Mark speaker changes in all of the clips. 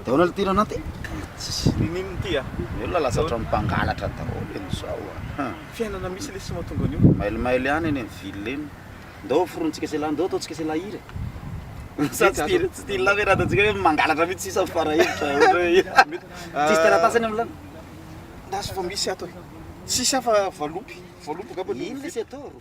Speaker 1: Dahoana le tira anaty
Speaker 2: ninino ty a
Speaker 1: olona lasa ohatran'ny mpangalatra daholo eny zao
Speaker 2: fiainana misy le sy mahatonga an'io
Speaker 1: mailomailo ihany eny ville eny ndao forontsika selany ndao ataontsika selahiry sa tsy tila hoe raha ataontsika hoe mangalatra mihitsy sisa farahevitra tsisy teratasany am'lany
Speaker 2: ndasy fa misy ato sisy afa valopy gaba
Speaker 1: ino lesy atao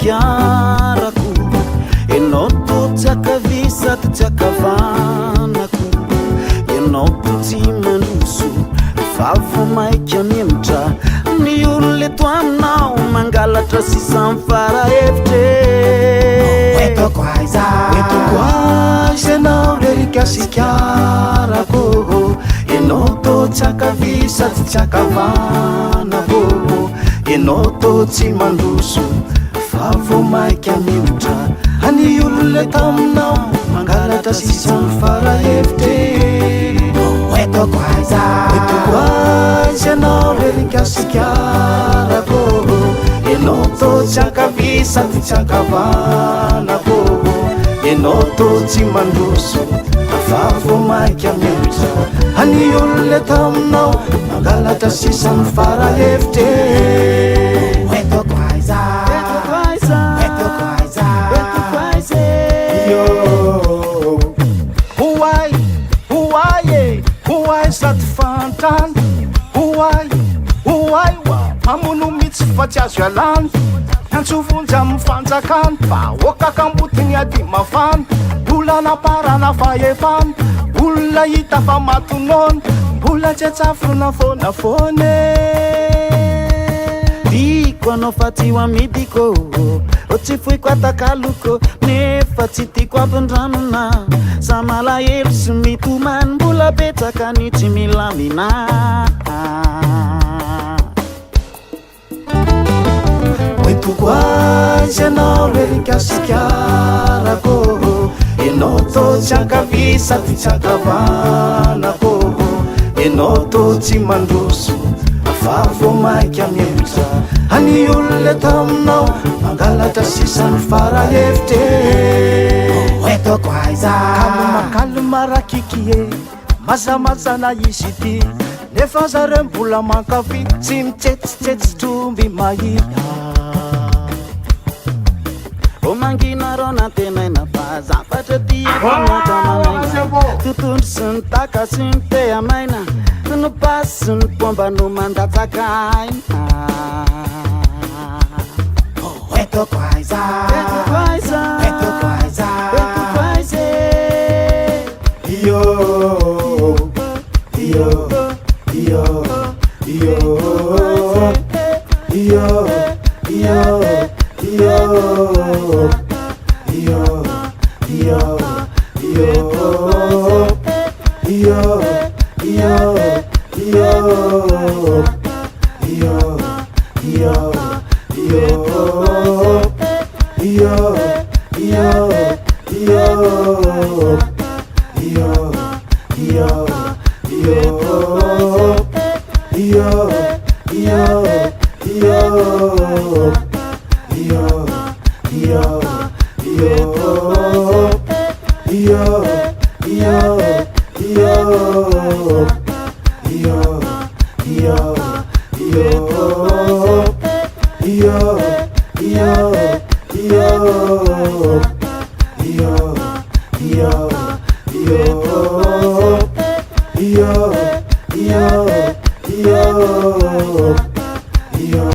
Speaker 3: Chiarako enao to tsakavisat tsakavanako enao to tsy mandroso vavo maika mimitra ny olona eto aminao mangalatra sisa mifarahevitre etoko aiza enao rerika sikarako enao to tsakavisat tsakavanako enao to tsy mandroso vavo maika mihitra any olona taminao mangalatra sisa mifarahevitre etoko aiza anao rerika sikarako enao to tsy ankavisa ty tsy ankavanako enao to tsy mandroso vavo maika mihitra any olona taminao mangalatra sisa mifarahevitre etoko aiza sady fantany hoay amono mitsy fa tsy azo ialany antsovonja mifanjakany fa okakambotiny ady mafany bola naparana faefany olona hita fa matonony bola tsy atsafona fonafone diko anao fa tsy ho amidiko o tsy foiko atakaloko nefa tsy tiako ampindranona sa malahelo sy mitomany mbola betsaka ny tsy milamina oetoko azy anao rerika sikarako enao to tsy ankavisa ty tsy ankavanako enao to tsy mandroso vavo maika mihevitra any olona taminao mangalatra sisa mifarahevitre etoko aiza kalma rakikie mazamazana izy ty nefa zareo mbola mankafy tsy mitsetsitsetsy tromby mahia o manginareo natenaina fa zafatra tiaanatamanaina totondro sy ny taka sy ny te amaina no pasy sy ny pomba no mandatsakaina etoko aiza yo